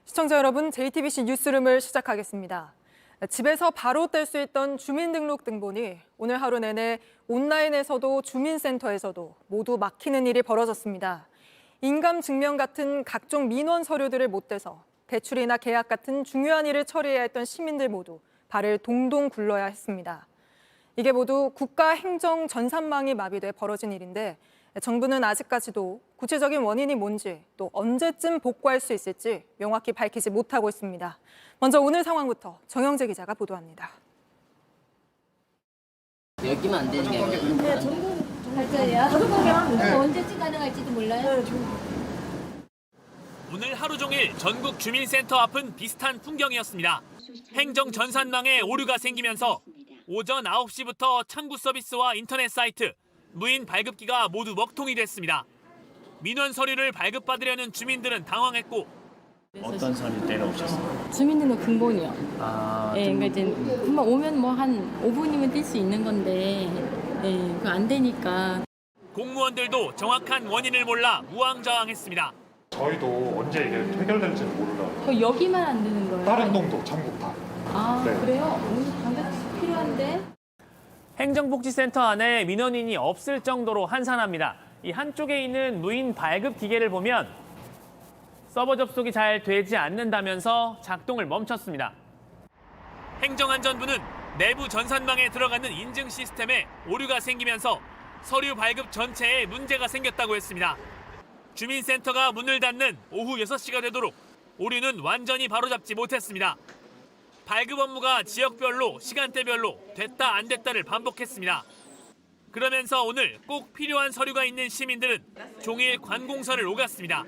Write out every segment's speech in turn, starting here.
시청자 여러분, JTBC 뉴스룸을 시작하겠습니다. 집에서 바로 뗄 수 있던 주민등록등본이 오늘 하루 내내 온라인에서도 주민센터에서도 모두 막히는 일이 벌어졌습니다. 인감증명 같은 각종 민원 서류들을 못 떼서 대출이나 계약 같은 중요한 일을 처리해야 했던 시민들 모두 발을 동동 굴러야 했습니다. 이게 모두 국가 행정 전산망이 마비돼 벌어진 일인데 정부는 아직까지도 구체적인 원인이 뭔지 또 언제쯤 복구할 수 있을지 명확히 밝히지 못하고 있습니다. 먼저 오늘 상황부터 정영재 기자가 보도합니다. 여기만 안 되는 게 아니라 네, 전국 할 거예요. 언제쯤 가능할지도 몰라요. 오늘 하루 종일 전국 주민센터 앞은 비슷한 풍경이었습니다. 행정 전산망에 오류가 생기면서 오전 9시부터 창구 서비스와 인터넷 사이트, 무인 발급기가 모두 먹통이 됐습니다. 민원 서류를 발급받으려는 주민들은 당황했고 어떤 서류 내려오셨어요? 주민등록등본이요. 예, 그러니까 이제 금방 오면 뭐 한 5분이면 뛸 수 있는 건데, 예, 그거 안 되니까. 공무원들도 정확한 원인을 몰라 우왕좌왕했습니다. 저희도 언제 이게 해결될지는 모르더라고요. 여기만 안 되는 거예요? 다른 동도 전국 다. 아, 네. 그래요? 오늘 당장 필요한데? 행정복지센터 안에 민원인이 없을 정도로 한산합니다. 이 한쪽에 있는 무인 발급 기계를 보면 서버 접속이 잘 되지 않는다면서 작동을 멈췄습니다. 행정안전부는 내부 전산망에 들어가는 인증 시스템에 오류가 생기면서 서류 발급 전체에 문제가 생겼다고 했습니다. 주민센터가 문을 닫는 오후 6시가 되도록 오류는 완전히 바로잡지 못했습니다. 발급 업무가 지역별로 시간대별로 됐다 안 됐다를 반복했습니다. 그러면서 오늘 꼭 필요한 서류가 있는 시민들은 종일 관공서를 오갔습니다.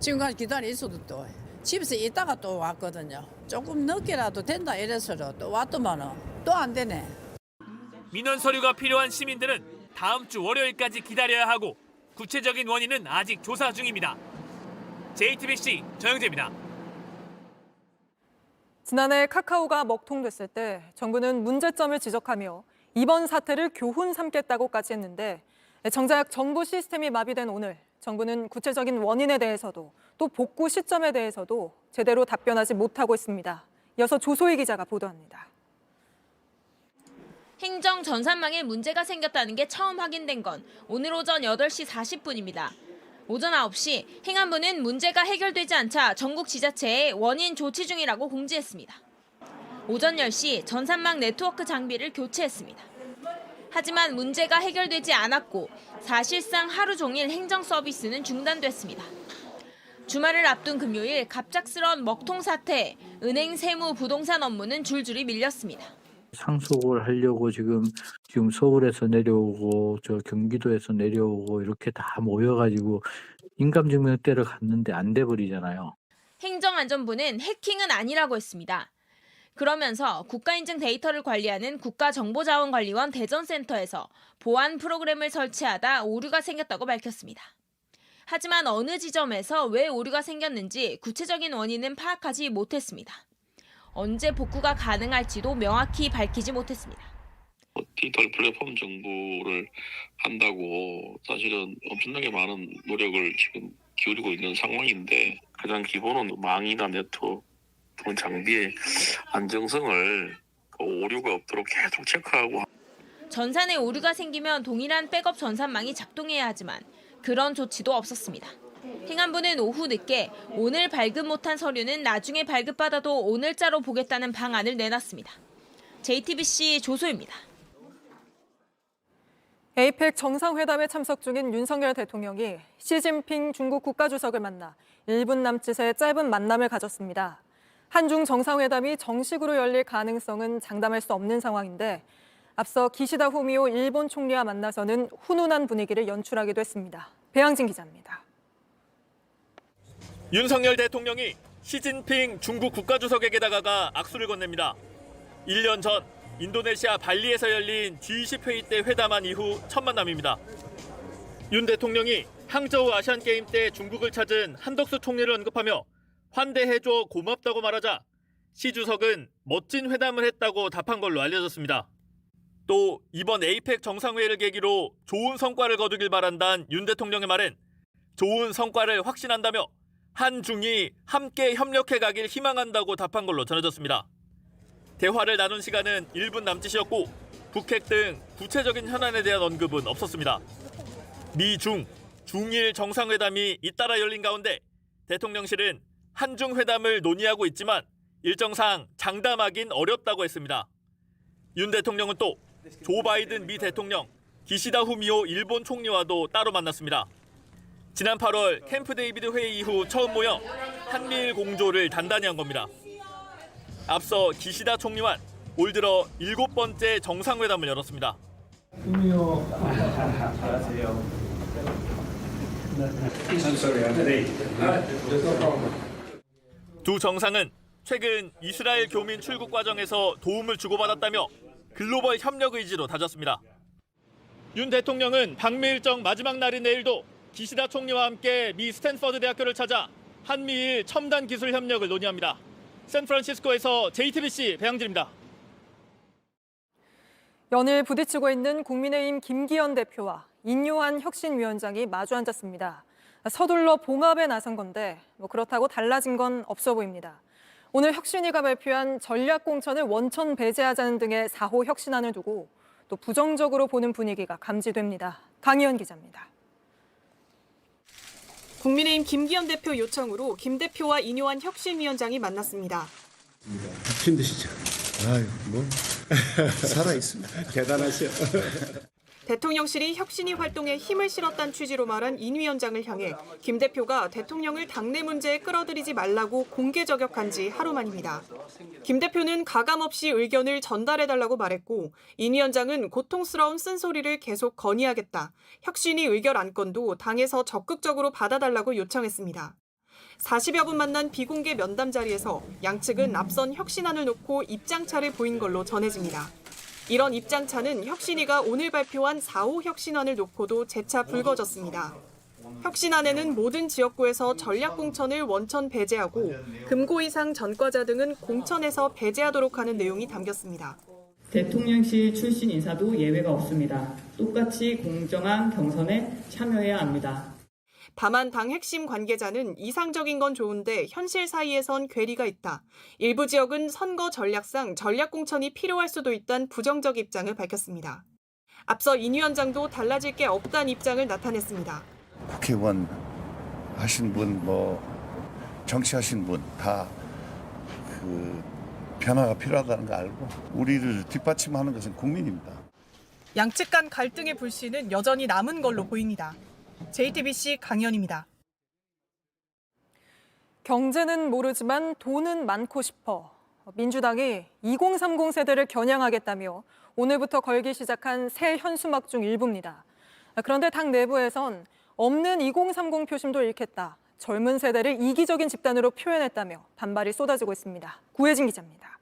지금까지 기다려 있어도 또 집에서 있다가 또 왔거든요. 조금 늦게라도 된다 이래서 또 왔더만은 또 안 되네. 민원 서류가 필요한 시민들은 다음 주 월요일까지 기다려야 하고 구체적인 원인은 아직 조사 중입니다. JTBC 정영재입니다. 지난해 카카오가 먹통됐을 때 정부는 문제점을 지적하며 이번 사태를 교훈 삼겠다고까지 했는데 정작 정부 시스템이 마비된 오늘 정부는 구체적인 원인에 대해서도 또 복구 시점에 대해서도 제대로 답변하지 못하고 있습니다. 이어서 조소희 기자가 보도합니다. 행정 전산망에 문제가 생겼다는 게 처음 확인된 건 오늘 오전 8시 40분입니다. 오전 9시 행안부는 문제가 해결되지 않자 전국 지자체에 원인 조치 중이라고 공지했습니다. 오전 10시 전산망 네트워크 장비를 교체했습니다. 하지만 문제가 해결되지 않았고 사실상 하루 종일 행정 서비스는 중단됐습니다. 주말을 앞둔 금요일 갑작스러운 먹통 사태에 은행, 세무, 부동산 업무는 줄줄이 밀렸습니다. 상속을 하려고 지금 서울에서 내려오고 저 경기도에서 내려오고 이렇게 다 모여가지고 인감증명 때를 갔는데 안 돼 버리잖아요. 행정안전부는 해킹은 아니라고 했습니다. 그러면서 국가인증 데이터를 관리하는 국가정보자원관리원 대전센터에서 보안 프로그램을 설치하다 오류가 생겼다고 밝혔습니다. 하지만 어느 지점에서 왜 오류가 생겼는지 구체적인 원인은 파악하지 못했습니다. 언제 복구가 가능할지도 명확히 밝히지 못했습니다. 디지털 플랫폼 정보를 한다고 사실은 엄청나게 많은 노력을 지금 기울이고 있는 상황인데 가장 기본은 망이나 네트워크 장비의 안정성을 오류가 없도록 계속 체크하고 전산에 오류가 생기면 동일한 백업 전산망이 작동해야 하지만 그런 조치도 없었습니다. 행안부는 오후 늦게 오늘 발급 못한 서류는 나중에 발급받아도 오늘자로 보겠다는 방안을 내놨습니다. JTBC 조소입니다. 에이펙 정상회담에 참석 중인 윤석열 대통령이 시진핑 중국 국가주석을 만나 1분 남짓의 짧은 만남을 가졌습니다. 한중 정상회담이 정식으로 열릴 가능성은 장담할 수 없는 상황인데 앞서 기시다 후미오 일본 총리와 만나서는 훈훈한 분위기를 연출하기도 했습니다. 배양진 기자입니다. 윤석열 대통령이 시진핑 중국 국가주석에게 다가가 악수를 건넵니다. 1년 전 인도네시아 발리에서 열린 G20 회의 때 회담한 이후 첫 만남입니다. 윤 대통령이 항저우 아시안게임 때 중국을 찾은 한덕수 총리를 언급하며 환대해줘 고맙다고 말하자 시 주석은 멋진 회담을 했다고 답한 걸로 알려졌습니다. 또 이번 에이펙 정상회의를 계기로 좋은 성과를 거두길 바란다는 윤 대통령의 말엔 좋은 성과를 확신한다며 한중이 함께 협력해 가길 희망한다고 답한 걸로 전해졌습니다. 대화를 나눈 시간은 1분 남짓이었고 북핵 등 구체적인 현안에 대한 언급은 없었습니다. 미중, 중일 정상회담이 잇따라 열린 가운데 대통령실은 한중 회담을 논의하고 있지만 일정상 장담하긴 어렵다고 했습니다. 윤 대통령은 또 조 바이든 미 대통령, 기시다 후미오 일본 총리와도 따로 만났습니다. 지난 8월 캠프 데이비드 회의 이후 처음 모여 한미일 공조를 단단히 한 겁니다. 앞서 기시다 총리와 올 들어 7번째 정상회담을 열었습니다. 두 정상은 최근 이스라엘 교민 출국 과정에서 도움을 주고받았다며 글로벌 협력 의지로 다졌습니다. 윤 대통령은 방미 일정 마지막 날인 내일도 기시다 총리와 함께 미 스탠퍼드 대학교를 찾아 한미일 첨단 기술 협력을 논의합니다. 샌프란시스코에서 JTBC 배양진입니다. 연일 부딪히고 있는 국민의힘 김기현 대표와 인요한 혁신위원장이 마주 앉았습니다. 서둘러 봉합에 나선 건데 그렇다고 달라진 건 없어 보입니다. 오늘 혁신위가 발표한 전략공천을 원천 배제하자는 등의 4호 혁신안을 두고 또 부정적으로 보는 분위기가 감지됩니다. 강희연 기자입니다. 국민의힘 김기현 대표 요청으로 김 대표와 인요한 혁신위원장이 만났습니다. 힘드시죠? 아유, 뭐 살아있습니다. 대단하시오. 대통령실이 혁신위 활동에 힘을 실었다는 취지로 말한 인 위원장을 향해 김 대표가 대통령을 당내 문제에 끌어들이지 말라고 공개 저격한 지 하루 만입니다. 김 대표는 가감없이 의견을 전달해달라고 말했고 인 위원장은 고통스러운 쓴소리를 계속 건의하겠다. 혁신위 의결 안건도 당에서 적극적으로 받아달라고 요청했습니다. 40여 분 만난 비공개 면담 자리에서 양측은 앞선 혁신안을 놓고 입장차를 보인 걸로 전해집니다. 이런 입장차는 혁신위가 오늘 발표한 4호 혁신안을 놓고도 재차 불거졌습니다. 혁신안에는 모든 지역구에서 전략공천을 원천 배제하고 금고 이상 전과자 등은 공천에서 배제하도록 하는 내용이 담겼습니다. 대통령실 출신 인사도 예외가 없습니다. 똑같이 공정한 경선에 참여해야 합니다. 다만 당 핵심 관계자는 이상적인 건 좋은데 현실 사이에선 괴리가 있다. 일부 지역은 선거 전략상 전략공천이 필요할 수도 있다는 부정적 입장을 밝혔습니다. 앞서 인 위원장도 달라질 게 없다는 입장을 나타냈습니다. 국회의원 하신 분, 정치하신 분 다 변화가 필요하다는 거 알고 우리를 뒷받침하는 것은 국민입니다. 양측 간 갈등의 불씨는 여전히 남은 걸로 보입니다. JTBC 강연입니다. 경제는 모르지만 돈은 많고 싶어. 민주당이 2030 세대를 겨냥하겠다며 오늘부터 걸기 시작한 새 현수막 중 일부입니다. 그런데 당 내부에선 없는 2030 표심도 잃겠다. 젊은 세대를 이기적인 집단으로 표현했다며 반발이 쏟아지고 있습니다. 구혜진 기자입니다.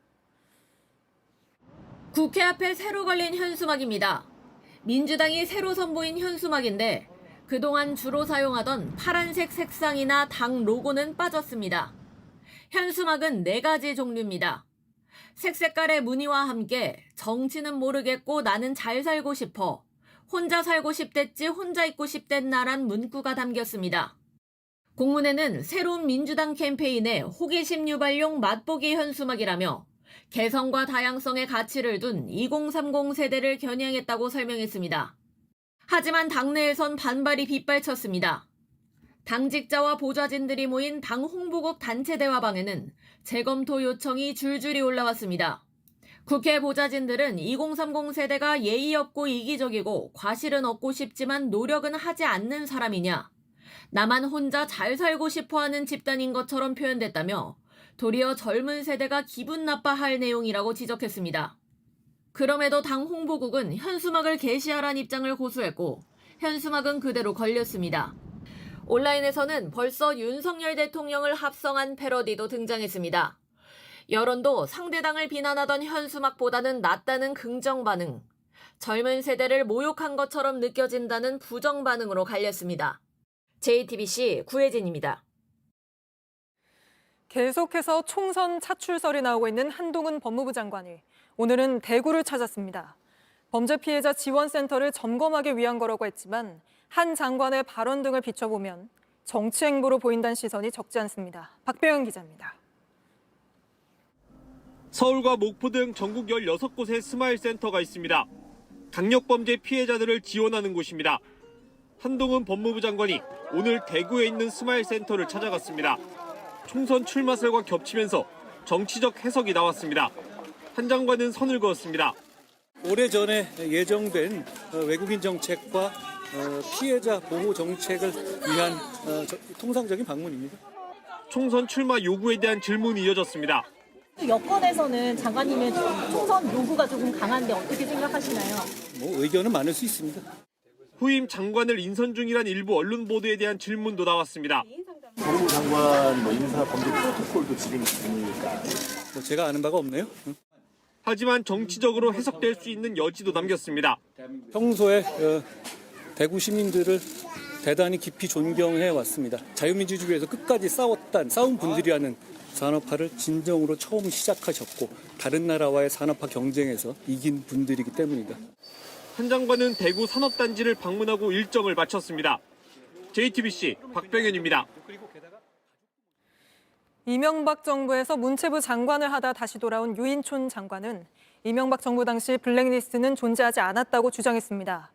국회 앞에 새로 걸린 현수막입니다. 민주당이 새로 선보인 현수막인데 그동안 주로 사용하던 파란색 색상이나 당 로고는 빠졌습니다. 현수막은 4가지 종류입니다. 색색깔의 무늬와 함께 정치는 모르겠고 나는 잘 살고 싶어, 혼자 살고 싶댔지 혼자 있고 싶댔나란 문구가 담겼습니다. 공문에는 새로운 민주당 캠페인에 호기심 유발용 맛보기 현수막이라며 개성과 다양성의 가치를 둔 2030 세대를 겨냥했다고 설명했습니다. 하지만 당내에선 반발이 빗발쳤습니다. 당직자와 보좌진들이 모인 당 홍보국 단체 대화방에는 재검토 요청이 줄줄이 올라왔습니다. 국회 보좌진들은 2030 세대가 예의 없고 이기적이고 과실은 얻고 싶지만 노력은 하지 않는 사람이냐, 나만 혼자 잘 살고 싶어하는 집단인 것처럼 표현됐다며 도리어 젊은 세대가 기분 나빠할 내용이라고 지적했습니다. 그럼에도 당 홍보국은 현수막을 게시하라는 입장을 고수했고 현수막은 그대로 걸렸습니다. 온라인에서는 벌써 윤석열 대통령을 합성한 패러디도 등장했습니다. 여론도 상대당을 비난하던 현수막보다는 낫다는 긍정 반응, 젊은 세대를 모욕한 것처럼 느껴진다는 부정 반응으로 갈렸습니다. JTBC 구혜진입니다. 계속해서 총선 차출설이 나오고 있는 한동훈 법무부 장관이 오늘은 대구를 찾았습니다. 범죄 피해자 지원센터를 점검하기 위한 거라고 했지만 한 장관의 발언 등을 비춰보면 정치 행보로 보인다는 시선이 적지 않습니다. 박배영 기자입니다. 서울과 목포 등 전국 16곳에 스마일 센터가 있습니다. 강력범죄 피해자들을 지원하는 곳입니다. 한동훈 법무부 장관이 오늘 대구에 있는 스마일 센터를 찾아갔습니다. 총선 출마설과 겹치면서 정치적 해석이 나왔습니다. 한 장관은 선을 그었습니다. 오래전에 예정된 외국인 정책과 피해자 보호 정책을 위한 통상적인 방문입니다. 총선 출마 요구에 대한 질문이 이어졌습니다. 여권에서는 장관님의 총선 요구가 조금 강한데 어떻게 생각하시나요? 의견은 많을 수 있습니다. 후임 장관을 인선 중이란 일부 언론 보도에 대한 질문도 나왔습니다. 법무부 장관 인사 범죄 프로토콜도 진행 중이니까. 제가 아는 바가 없네요. 하지만 정치적으로 해석될 수 있는 여지도 남겼습니다. 평소에 대구 시민들을 대단히 깊이 존경해 왔습니다. 자유민주주의 위해서 끝까지 싸운 분들이라는 산업화를 진정으로 처음 시작하셨고 다른 나라와의 산업화 경쟁에서 이긴 분들이기 때문이다. 한 장관은 대구 산업단지를 방문하고 일정을 마쳤습니다. JTBC 박병현입니다. 이명박 정부에서 문체부 장관을 하다 다시 돌아온 유인촌 장관은 이명박 정부 당시 블랙리스트는 존재하지 않았다고 주장했습니다.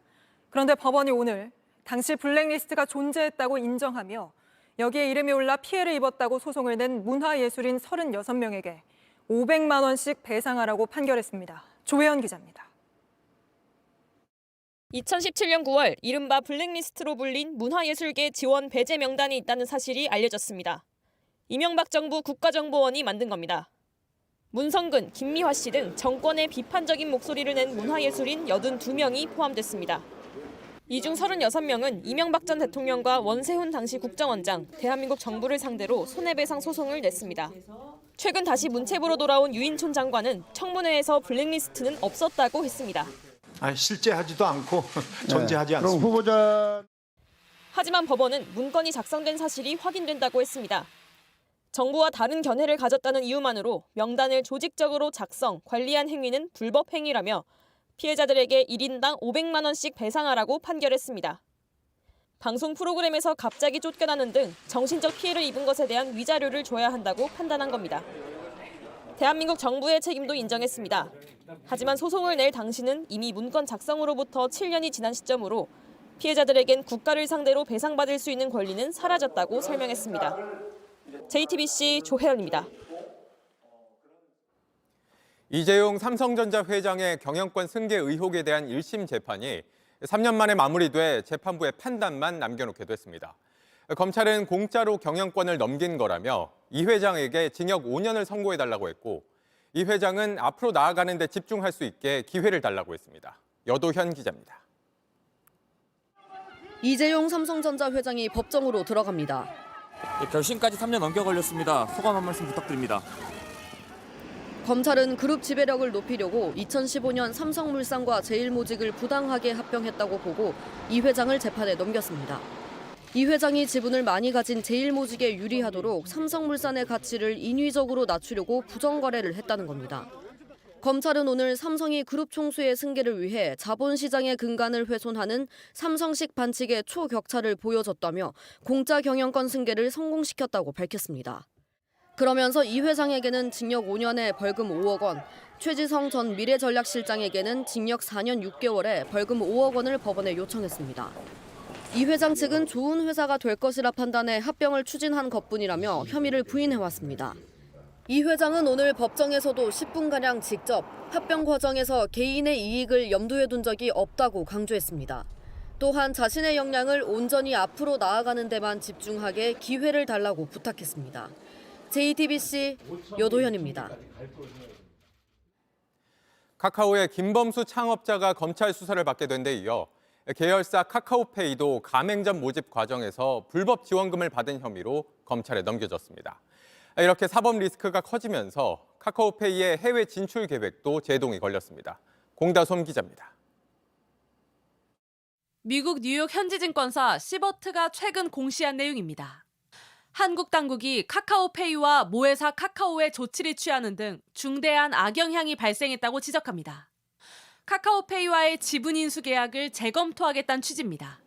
그런데 법원이 오늘 당시 블랙리스트가 존재했다고 인정하며 여기에 이름이 올라 피해를 입었다고 소송을 낸 문화예술인 36명에게 500만 원씩 배상하라고 판결했습니다. 조혜연 기자입니다. 2017년 9월 이른바 블랙리스트로 불린 문화예술계 지원 배제 명단이 있다는 사실이 알려졌습니다. 이명박 정부 국가정보원이 만든 겁니다. 문성근, 김미화 씨 등 정권의 비판적인 목소리를 낸 문화예술인 82명이 포함됐습니다. 이 중 36명은 이명박 전 대통령과 원세훈 당시 국정원장, 대한민국 정부를 상대로 손해배상 소송을 냈습니다. 최근 다시 문체부로 돌아온 유인촌 장관은 청문회에서 블랙리스트는 없었다고 했습니다. 실제 하지도 않고 존재하지 않습니다. 그럼 후보자. 하지만 법원은 문건이 작성된 사실이 확인된다고 했습니다. 정부와 다른 견해를 가졌다는 이유만으로 명단을 조직적으로 작성, 관리한 행위는 불법 행위라며 피해자들에게 1인당 500만 원씩 배상하라고 판결했습니다. 방송 프로그램에서 갑자기 쫓겨나는 등 정신적 피해를 입은 것에 대한 위자료를 줘야 한다고 판단한 겁니다. 대한민국 정부의 책임도 인정했습니다. 하지만 소송을 낼 당시는 이미 문건 작성으로부터 7년이 지난 시점으로 피해자들에겐 국가를 상대로 배상받을 수 있는 권리는 사라졌다고 설명했습니다. JTBC 조혜연입니다. 이재용 삼성전자 회장의 경영권 승계 의혹에 대한 1심 재판이 3년 만에 마무리돼 재판부의 판단만 남겨놓게 됐습니다. 검찰은 공짜로 경영권을 넘긴 거라며 이 회장에게 징역 5년을 선고해달라고 했고 이 회장은 앞으로 나아가는 데 집중할 수 있게 기회를 달라고 했습니다. 여도현 기자입니다. 이재용 삼성전자 회장이 법정으로 들어갑니다. 결심까지 3년 넘게 걸렸습니다. 소감 한 말씀 부탁드립니다. 검찰은 그룹 지배력을 높이려고 2015년 삼성물산과 제일모직을 부당하게 합병했다고 보고 이 회장을 재판에 넘겼습니다. 이 회장이 지분을 많이 가진 제일모직에 유리하도록 삼성물산의 가치를 인위적으로 낮추려고 부정거래를 했다는 겁니다. 검찰은 오늘 삼성이 그룹 총수의 승계를 위해 자본시장의 근간을 훼손하는 삼성식 반칙의 초격차를 보여줬다며 공짜 경영권 승계를 성공시켰다고 밝혔습니다. 그러면서 이 회장에게는 징역 5년에 벌금 5억 원, 최지성 전 미래전략실장에게는 징역 4년 6개월에 벌금 5억 원을 법원에 요청했습니다. 이 회장 측은 좋은 회사가 될 것이라 판단해 합병을 추진한 것뿐이라며 혐의를 부인해왔습니다. 이 회장은 오늘 법정에서도 10분가량 직접 합병 과정에서 개인의 이익을 염두에 둔 적이 없다고 강조했습니다. 또한 자신의 역량을 온전히 앞으로 나아가는 데만 집중하게 기회를 달라고 부탁했습니다. JTBC 여도현입니다. 카카오의 김범수 창업자가 검찰 수사를 받게 된 데 이어 계열사 카카오페이도 가맹점 모집 과정에서 불법 지원금을 받은 혐의로 검찰에 넘겨졌습니다. 이렇게 사법 리스크가 커지면서 카카오페이의 해외 진출 계획도 제동이 걸렸습니다. 공다솜 기자입니다. 미국 뉴욕 현지증권사 시버트가 최근 공시한 내용입니다. 한국 당국이 카카오페이와 모회사 카카오의 조치를 취하는 등 중대한 악영향이 발생했다고 지적합니다. 카카오페이와의 지분 인수 계약을 재검토하겠다는 취지입니다.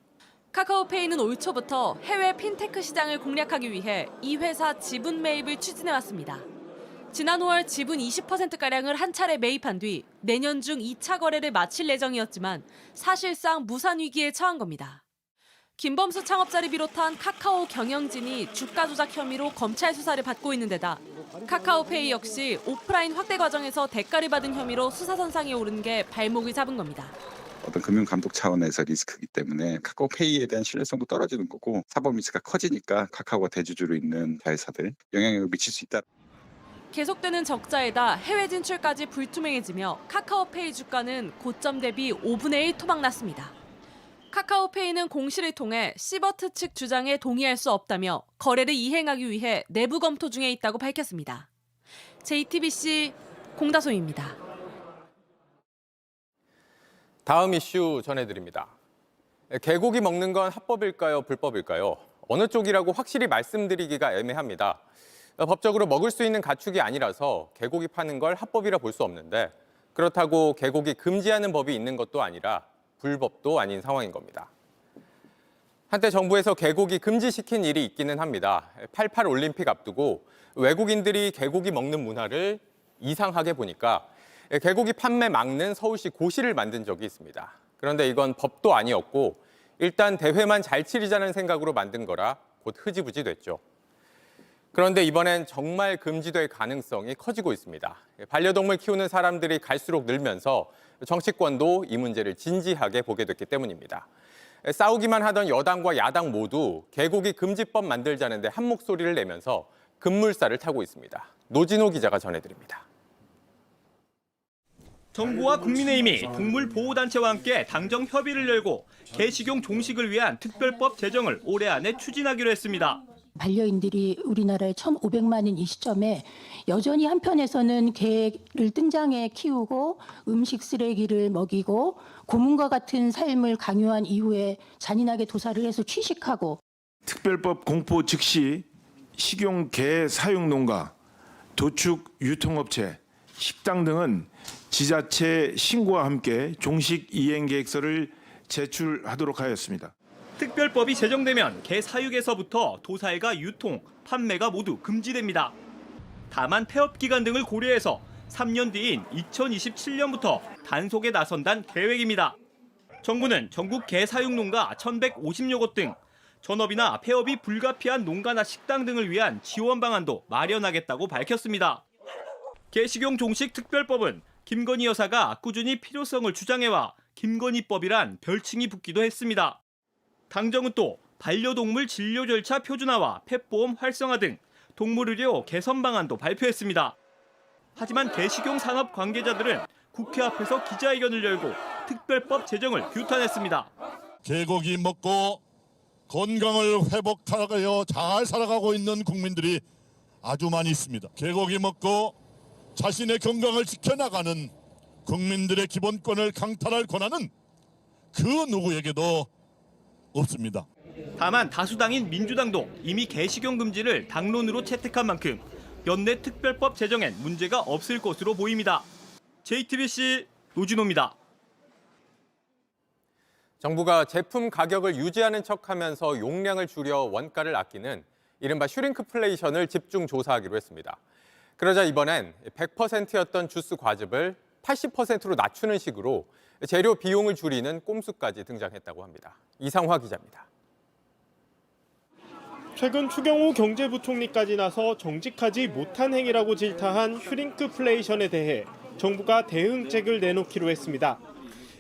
카카오페이는 올 초부터 해외 핀테크 시장을 공략하기 위해 이 회사 지분 매입을 추진해왔습니다. 지난 5월 지분 20%가량을 한 차례 매입한 뒤 내년 중 2차 거래를 마칠 예정이었지만 사실상 무산 위기에 처한 겁니다. 김범수 창업자를 비롯한 카카오 경영진이 주가 조작 혐의로 검찰 수사를 받고 있는 데다 카카오페이 역시 오프라인 확대 과정에서 대가를 받은 혐의로 수사선상에 오른 게 발목을 잡은 겁니다. 어떤 금융 감독 차원에서 리스크이기 때문에 카카오페이에 대한 신뢰성도 떨어지는 거고 사법 리스크가 커지니까 카카오가 대주주로 있는 자회사들 영향력을 미칠 수 있다. 계속되는 적자에다 해외 진출까지 불투명해지며 카카오페이 주가는 고점 대비 5분의 1 토막났습니다. 카카오페이는 공시를 통해 시버트 측 주장에 동의할 수 없다며 거래를 이행하기 위해 내부 검토 중에 있다고 밝혔습니다. JTBC 공다솜입니다. 다음 이슈 전해드립니다. 개고기 먹는 건 합법일까요, 불법일까요? 어느 쪽이라고 확실히 말씀드리기가 애매합니다. 법적으로 먹을 수 있는 가축이 아니라서 개고기 파는 걸 합법이라 볼 수 없는데 그렇다고 개고기 금지하는 법이 있는 것도 아니라 불법도 아닌 상황인 겁니다. 한때 정부에서 개고기 금지시킨 일이 있기는 합니다. 88 올림픽 앞두고 외국인들이 개고기 먹는 문화를 이상하게 보니까 개고기 판매 막는 서울시 고시를 만든 적이 있습니다. 그런데 이건 법도 아니었고 일단 대회만 잘 치르자는 생각으로 만든 거라 곧 흐지부지 됐죠. 그런데 이번엔 정말 금지될 가능성이 커지고 있습니다. 반려동물 키우는 사람들이 갈수록 늘면서 정치권도 이 문제를 진지하게 보게 됐기 때문입니다. 싸우기만 하던 여당과 야당 모두 개고기 금지법 만들자는데 한 목소리를 내면서 급물살을 타고 있습니다. 노진호 기자가 전해드립니다. 정부와 국민의힘이 동물보호단체와 함께 당정 협의를 열고 개식용 종식을 위한 특별법 제정을 올해 안에 추진하기로 했습니다. 반려인들이 우리나라에 1,500만인 이 시점에 여전히 한편에서는 개를 뜬장에 키우고 음식 쓰레기를 먹이고 고문과 같은 삶을 강요한 이후에 잔인하게 도살을 해서 취식하고 특별법 공포 즉시 식용 개 사육 농가, 도축 유통업체, 식당 등은 지자체 신고와 함께 종식 이행 계획서를 제출하도록 하였습니다. 특별법이 제정되면 개 사육에서부터 도살과 유통, 판매가 모두 금지됩니다. 다만 폐업 기간 등을 고려해서 3년 뒤인 2027년부터 단속에 나선다는 계획입니다. 정부는 전국 개 사육 농가 1,150여 곳 등 전업이나 폐업이 불가피한 농가나 식당 등을 위한 지원 방안도 마련하겠다고 밝혔습니다. 개식용 종식 특별법은 김건희 여사가 꾸준히 필요성을 주장해와 김건희법이란 별칭이 붙기도 했습니다. 당정은 또 반려동물 진료 절차 표준화와 펫보험 활성화 등 동물의료 개선 방안도 발표했습니다. 하지만 개식용 산업 관계자들은 국회 앞에서 기자회견을 열고 특별법 제정을 규탄했습니다. 개고기 먹고 건강을 회복하여 잘 살아가고 있는 국민들이 아주 많이 있습니다. 개고기 먹고 자신의 건강을 지켜나가는 국민들의 기본권을 강탈할 권한은 그 누구에게도 없습니다. 다만 다수당인 민주당도 이미 개식용 금지를 당론으로 채택한 만큼 연내 특별법 제정엔 문제가 없을 것으로 보입니다. JTBC 노진호입니다. 정부가 제품 가격을 유지하는 척하면서 용량을 줄여 원가를 아끼는 이른바 슈링크플레이션을 집중 조사하기로 했습니다. 그러자 이번엔 100%였던 주스 과즙을 80%로 낮추는 식으로 재료 비용을 줄이는 꼼수까지 등장했다고 합니다. 이상화 기자입니다. 최근 추경호 경제부총리까지 나서 정직하지 못한 행위라고 질타한 슈링크플레이션에 대해 정부가 대응책을 내놓기로 했습니다.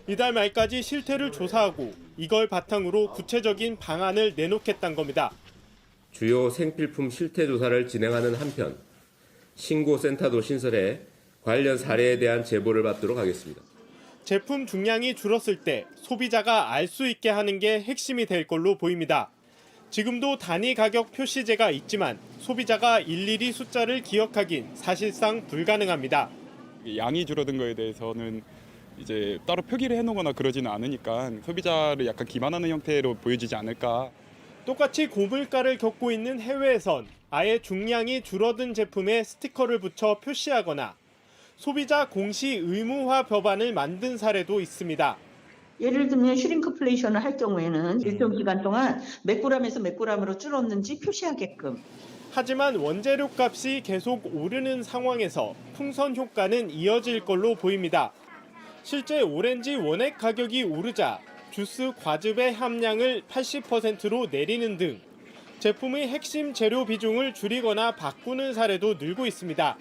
이달 말까지 실태를 조사하고 이걸 바탕으로 구체적인 방안을 내놓겠다는 겁니다. 주요 생필품 실태 조사를 진행하는 한편 신고센터도 신설해 관련 사례에 대한 제보를 받도록 하겠습니다. 제품 중량이 줄었을 때 소비자가 알 수 있게 하는 게 핵심이 될 걸로 보입니다. 지금도 단위 가격 표시제가 있지만 소비자가 일일이 숫자를 기억하긴 사실상 불가능합니다. 양이 줄어든 거에 대해서는 이제 따로 표기를 해놓거나 그러지는 않으니까 소비자를 약간 기만하는 형태로 보여지지 않을까. 똑같이 고물가를 겪고 있는 해외에선 아예 중량이 줄어든 제품에 스티커를 붙여 표시하거나 소비자 공시 의무화 법안을 만든 사례도 있습니다. 예를 들면 슈링크플레이션을 할 경우에는 일정 기간 동안 몇 g에서 몇 g으로 줄었는지 표시하게끔. 하지만 원재료 값이 계속 오르는 상황에서 풍선 효과는 이어질 걸로 보입니다. 실제 오렌지 원액 가격이 오르자 주스 과즙의 함량을 80%로 내리는 등 제품의 핵심 재료 비중을 줄이거나 바꾸는 사례도 늘고 있습니다.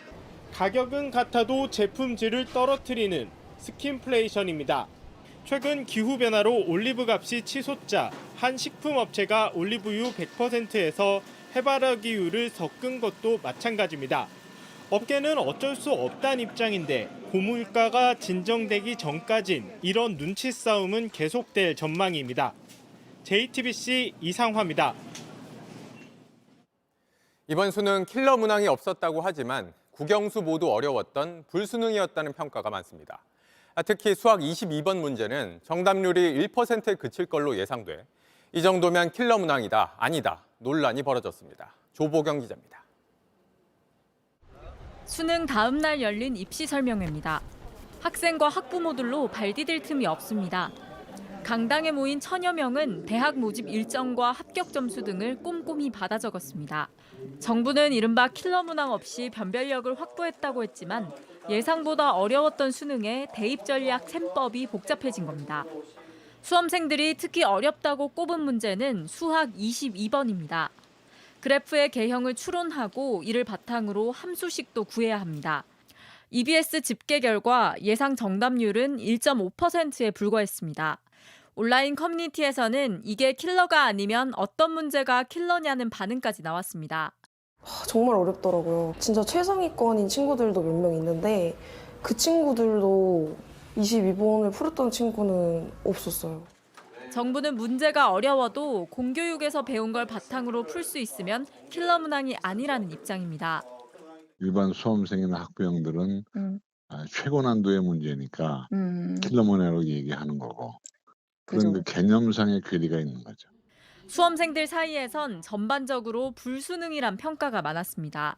가격은 같아도 제품 질을 떨어뜨리는 스킨플레이션입니다. 최근 기후변화로 올리브 값이 치솟자 한 식품업체가 올리브유 100%에서 해바라기유를 섞은 것도 마찬가지입니다. 업계는 어쩔 수 없다는 입장인데 고물가가 진정되기 전까진 이런 눈치 싸움은 계속될 전망입니다. JTBC 이상화입니다. 이번 수능 킬러 문항이 없었다고 하지만 국영수 모두 어려웠던 불수능이었다는 평가가 많습니다. 특히 수학 22번 문제는 정답률이 1%에 그칠 걸로 예상돼 이 정도면 킬러 문항이다, 아니다 논란이 벌어졌습니다. 조보경 기자입니다. 수능 다음 날 열린 입시 설명회입니다. 학생과 학부모들로 발 디딜 틈이 없습니다. 강당에 모인 1000여 명은 대학 모집 일정과 합격 점수 등을 꼼꼼히 받아 적었습니다. 정부는 이른바 킬러 문항 없이 변별력을 확보했다고 했지만 예상보다 어려웠던 수능에 대입 전략 셈법이 복잡해진 겁니다. 수험생들이 특히 어렵다고 꼽은 문제는 수학 22번입니다. 그래프의 개형을 추론하고 이를 바탕으로 함수식도 구해야 합니다. EBS 집계 결과 예상 정답률은 1.5%에 불과했습니다. 온라인 커뮤니티에서는 이게 킬러가 아니면 어떤 문제가 킬러냐는 반응까지 나왔습니다. 정말 어렵더라고요. 진짜 최상위권인 친구들도 몇 명 있는데 그 친구들도 22번을 풀었던 친구는 없었어요. 정부는 문제가 어려워도 공교육에서 배운 걸 바탕으로 풀 수 있으면 킬러 문항이 아니라는 입장입니다. 일반 수험생이나 학부형들은 최고 난도의 문제니까 킬러 문항으로 얘기하는 거고 그런데 개념상의 괴리가 있는 거죠. 수험생들 사이에선 전반적으로 불수능이란 평가가 많았습니다.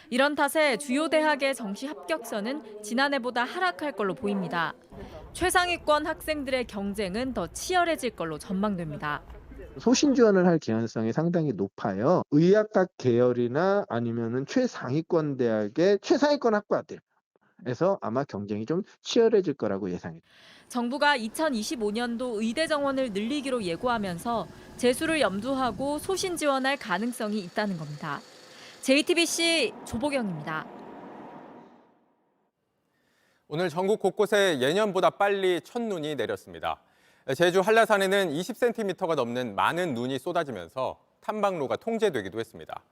이런 탓에 주요 대학의 정시 합격선은 지난해보다 하락할 걸로 보입니다. 최상위권 학생들의 경쟁은 더 치열해질 걸로 전망됩니다. 소신 지원을 할 개연성이 상당히 높아요. 의학학 계열이나 아니면은 최상위권 대학의 최상위권 학과들에서 아마 경쟁이 좀 치열해질 거라고 예상해요. 정부가 2025년도 의대 정원을 늘리기로 예고하면서 재수를 염두하고 소신 지원할 가능성이 있다는 겁니다. JTBC 조보경입니다. 오늘 전국 곳곳에 예년보다 빨리 첫눈이 내렸습니다. 제주 한라산에는 20cm가 넘는 많은 눈이 쏟아지면서 탐방로가 통제되기도 했습니다.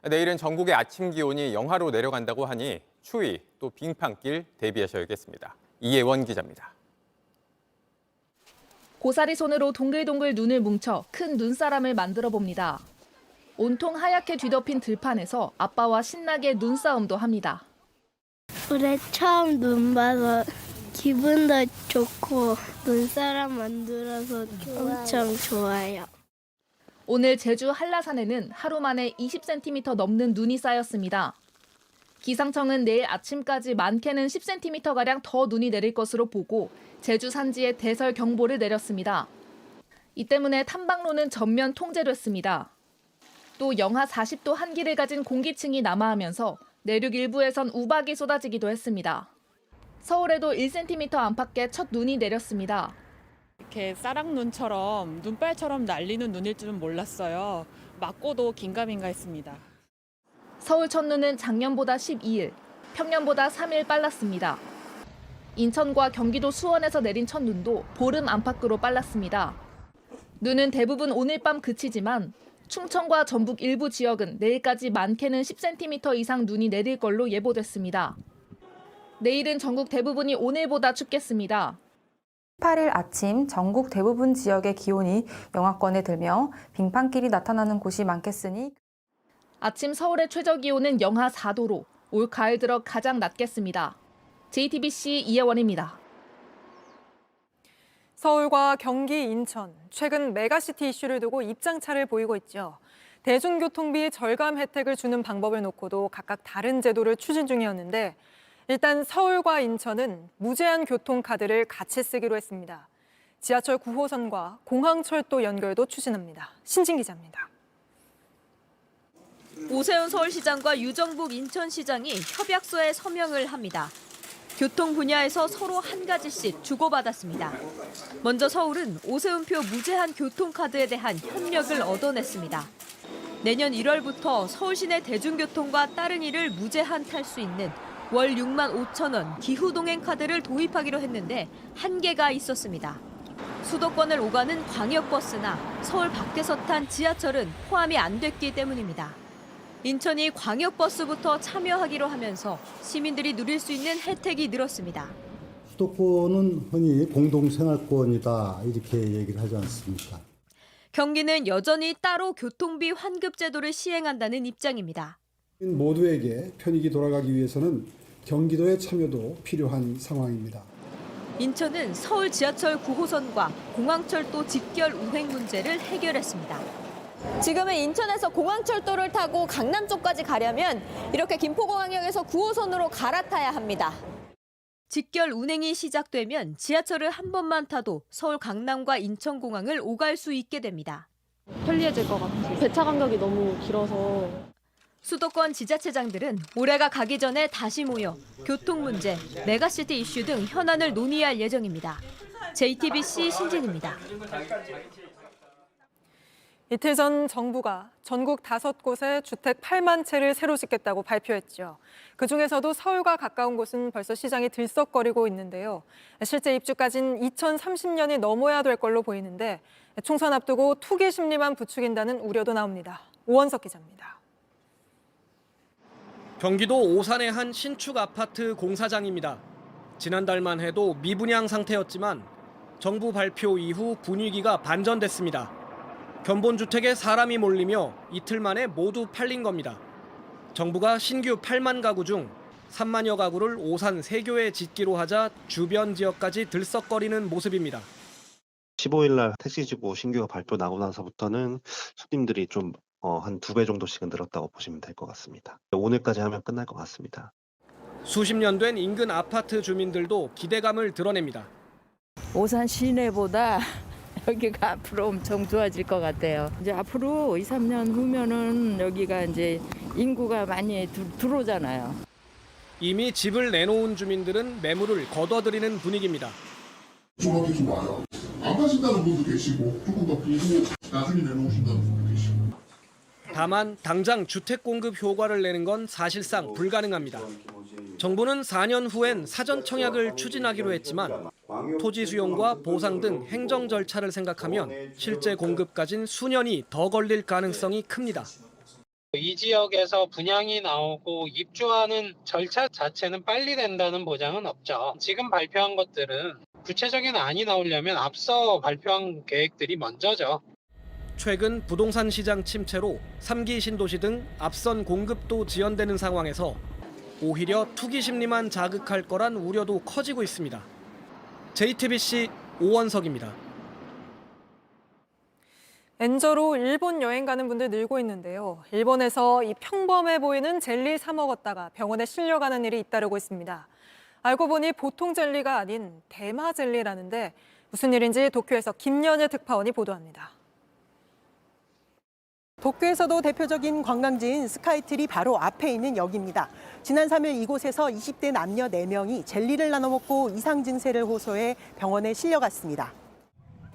내일은 전국의 아침 기온이 영하로 내려간다고 하니 추위 또 빙판길 대비하셔야겠습니다. 이예원 기자입니다. 고사리 손으로 동글동글 눈을 뭉쳐 큰 눈사람을 만들어 봅니다. 온통 하얗게 뒤덮인 들판에서 아빠와 신나게 눈싸움도 합니다. 올해 처음 눈 봐서 기분도 좋고 눈사람 만들어서 엄청 좋아요. 오늘 제주 한라산에는 하루 만에 20cm 넘는 눈이 쌓였습니다. 기상청은 내일 아침까지 많게는 10cm가량 더 눈이 내릴 것으로 보고 제주 산지에 대설 경보를 내렸습니다. 이 때문에 탐방로는 전면 통제됐습니다. 또 영하 40도 한기를 가진 공기층이 남하하면서 내륙 일부에선 우박이 쏟아지기도 했습니다. 서울에도 1cm 안팎의 첫 눈이 내렸습니다. 이렇게 쌀락눈처럼 눈발처럼 날리는 눈일 줄은 몰랐어요. 맞고도 긴가민가했습니다. 서울 첫눈은 작년보다 12일, 평년보다 3일 빨랐습니다. 인천과 경기도 수원에서 내린 첫눈도 보름 안팎으로 빨랐습니다. 눈은 대부분 오늘 밤 그치지만 충청과 전북 일부 지역은 내일까지 많게는 10cm 이상 눈이 내릴 걸로 예보됐습니다. 내일은 전국 대부분이 오늘보다 춥겠습니다. 8일 아침 전국 대부분 지역의 기온이 영하권에 들며 빙판길이 나타나는 곳이 많겠으니 아침 서울의 최저 기온은 영하 4도로 올 가을 들어 가장 낮겠습니다. JTBC 이혜원입니다. 서울과 경기, 인천, 최근 메가시티 이슈를 두고 입장차를 보이고 있죠. 대중교통비 절감 혜택을 주는 방법을 놓고도 각각 다른 제도를 추진 중이었는데 일단 서울과 인천은 무제한 교통카드를 같이 쓰기로 했습니다. 지하철 9호선과 공항철도 연결도 추진합니다. 신진 기자입니다. 오세훈 서울시장과 유정북 인천시장이 협약서에 서명을 합니다. 교통 분야에서 서로 한 가지씩 주고받았습니다. 먼저 서울은 오세훈표 무제한 교통카드에 대한 협력을 얻어냈습니다. 내년 1월부터 서울 시내 대중교통과 따릉이를 무제한 탈 수 있는 월 6만 5천 원 기후동행 카드를 도입하기로 했는데 한계가 있었습니다. 수도권을 오가는 광역버스나 서울 밖에서 탄 지하철은 포함이 안 됐기 때문입니다. 인천이 광역버스부터 참여하기로 하면서 시민들이 누릴 수 있는 혜택이 늘었습니다. 수도권은 흔히 공동생활권이다 이렇게 얘기를 하지 않습니까? 경기는 여전히 따로 교통비 환급 제도를 시행한다는 입장입니다. 모두에게 편익이 돌아가기 위해서는 경기도의 참여도 필요한 상황입니다. 인천은 서울 지하철 9호선과 공항철도 직결 운행 문제를 해결했습니다. 지금은 인천에서 공항철도를 타고 강남 쪽까지 가려면 이렇게 김포공항역에서 9호선으로 갈아타야 합니다. 직결 운행이 시작되면 지하철을 한 번만 타도 서울 강남과 인천공항을 오갈 수 있게 됩니다. 편리해질 것 같아요. 배차 간격이 너무 길어서. 수도권 지자체장들은 올해가 가기 전에 다시 모여 교통 문제, 메가시티 이슈 등 현안을 논의할 예정입니다. JTBC 신진입니다. 이틀 전 정부가 전국 5곳에 주택 8만 채를 새로 짓겠다고 발표했죠. 그중에서도 서울과 가까운 곳은 벌써 시장이 들썩거리고 있는데요. 실제 입주까지는 2030년이 넘어야 될 걸로 보이는데 총선 앞두고 투기 심리만 부추긴다는 우려도 나옵니다. 오원석 기자입니다. 경기도 오산의 한 신축 아파트 공사장입니다. 지난달만 해도 미분양 상태였지만 정부 발표 이후 분위기가 반전됐습니다. 견본주택에 사람이 몰리며 이틀 만에 모두 팔린 겁니다. 정부가 신규 8만 가구 중 3만여 가구를 오산 세교에 짓기로 하자 주변 지역까지 들썩거리는 모습입니다. 15일 날 택시지구 신규가 발표 나고 나서부터는 손님들이 좀 한 2배 정도씩은 늘었다고 보시면 될 것 같습니다. 오늘까지 하면 끝날 것 같습니다. 수십 년 된 인근 아파트 주민들도 기대감을 드러냅니다. 오산 시내보다 여기가 앞으로 엄청 좋아질 것 같아요. 이제 앞으로 2, 3년 후면은 여기가 이제 인구가 많이 들어오잖아요. 이미 집을 내놓은 주민들은 매물을 거둬들이는 분위기입니다. 조합이 좋아요. 안 가신다는 분도 계시고 조금 더 보고 나중에 내놓으신다는 분도 계시고. 다만 당장 주택 공급 효과를 내는 건 사실상 불가능합니다. 정부는 4년 후엔 사전 청약을 추진하기로 했지만 토지 수용과 보상 등 행정 절차를 생각하면 실제 공급까진 수년이 더 걸릴 가능성이 큽니다. 이 지역에서 분양이 나오고 입주하는 절차 자체는 빨리 된다는 보장은 없죠. 지금 발표한 것들은 구체적인 안이 나오려면 앞서 발표한 계획들이 먼저죠. 최근 부동산 시장 침체로 3기 신도시 등 앞선 공급도 지연되는 상황에서 오히려 투기 심리만 자극할 거란 우려도 커지고 있습니다. JTBC 오원석입니다. 엔저로 일본 여행 가는 분들 늘고 있는데요. 일본에서 이 평범해 보이는 젤리 사 먹었다가 병원에 실려가는 일이 잇따르고 있습니다. 알고 보니 보통 젤리가 아닌 대마 젤리라는데 무슨 일인지 도쿄에서 김연예 특파원이 보도합니다. 도쿄에서도 대표적인 관광지인 스카이트리 바로 앞에 있는 역입니다. 지난 3일 이곳에서 20대 남녀 4명이 젤리를 나눠 먹고 이상 증세를 호소해 병원에 실려갔습니다.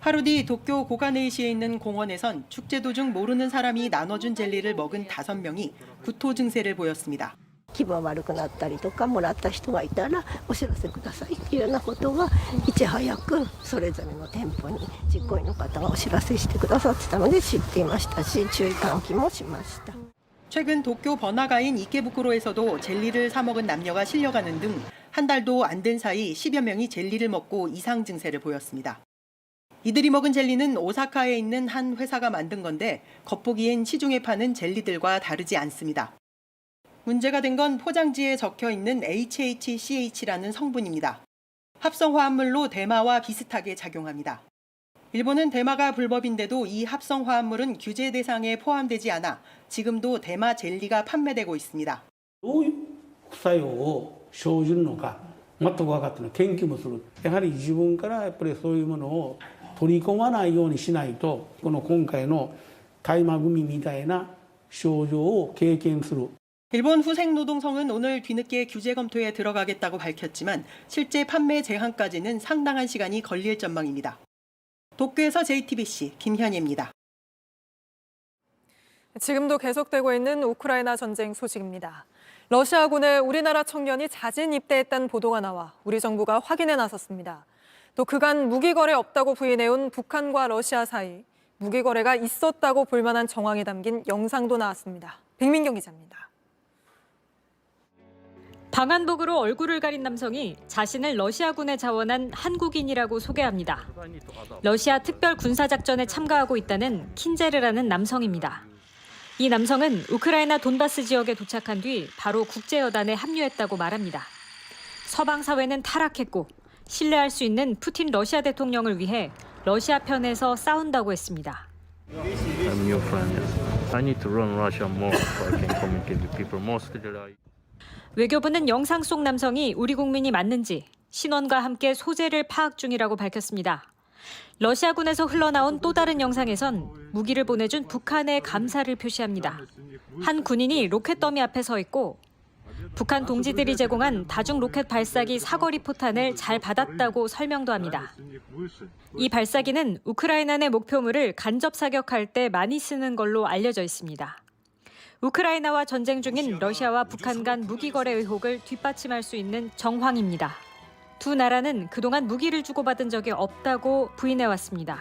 하루 뒤 도쿄 고가네이시에 있는 공원에선 축제 도중 모르는 사람이 나눠준 젤리를 먹은 5명이 구토 증세를 보였습니다. 気分悪くなったりとかもらった人がいたらお知らせくださいっていうようなことはいち早くそれぞれの店舗に実行委員の方がお知らせしてくださってたので知っていましたし注意喚起もしました。 최근 도쿄 번화가인 이케부쿠로에서도 젤리를 사 먹은 남녀가 실려가는 등 한 달도 안 된 사이 10여 명이 젤리를 먹고 이상 증세를 보였습니다. 이들이 먹은 젤리는 오사카에 있는 한 회사가 만든 건데 겉보기엔 시중에 파는 젤리들과 다르지 않습니다. 문제가 된 건 포장지에 적혀 있는 HHCH라는 성분입니다. 합성 화합물로 대마와 비슷하게 작용합니다. 일본은 대마가 불법인데도 이 합성 화합물은 규제 대상에 포함되지 않아 지금도 대마 젤리가 판매되고 있습니다. どういう副作用を生じるのか全く分かってない研究もするやはり自分からやっぱりそういうものを取り込まないようにしないと、この今回の大麻グミみたいな症状を経験する。 일본 후생노동성은 오늘 뒤늦게 규제 검토에 들어가겠다고 밝혔지만 실제 판매 제한까지는 상당한 시간이 걸릴 전망입니다. 도쿄에서 JTBC 김현희입니다. 지금도 계속되고 있는 우크라이나 전쟁 소식입니다. 러시아군에 우리나라 청년이 자진 입대했다는 보도가 나와 우리 정부가 확인에 나섰습니다. 또 그간 무기 거래 없다고 부인해온 북한과 러시아 사이 무기 거래가 있었다고 볼 만한 정황이 담긴 영상도 나왔습니다. 백민경 기자입니다. 방한복으로 얼굴을 가린 남성이 자신을 러시아군에 자원한 한국인이라고 소개합니다. 러시아 특별 군사작전에 참가하고 있다는 킨제르라는 남성입니다. 이 남성은 우크라이나 돈바스 지역에 도착한 뒤 바로 국제여단에 합류했다고 말합니다. 서방 사회는 타락했고 신뢰할 수 있는 푸틴 러시아 대통령을 위해 러시아 편에서 싸운다고 했습니다. I'm your friend. I need to run Russia more so I can communicate with people more steadily. 외교부는 영상 속 남성이 우리 국민이 맞는지 신원과 함께 소재를 파악 중이라고 밝혔습니다. 러시아군에서 흘러나온 또 다른 영상에선 무기를 보내준 북한의 감사를 표시합니다. 한 군인이 로켓 더미 앞에 서 있고 북한 동지들이 제공한 다중 로켓 발사기 사거리 포탄을 잘 받았다고 설명도 합니다. 이 발사기는 우크라이나 내 목표물을 간접 사격할 때 많이 쓰는 걸로 알려져 있습니다. 우크라이나와 전쟁 중인 러시아와 북한 간 무기 거래 의혹을 뒷받침할 수 있는 정황입니다. 두 나라는 그동안 무기를 주고받은 적이 없다고 부인해왔습니다.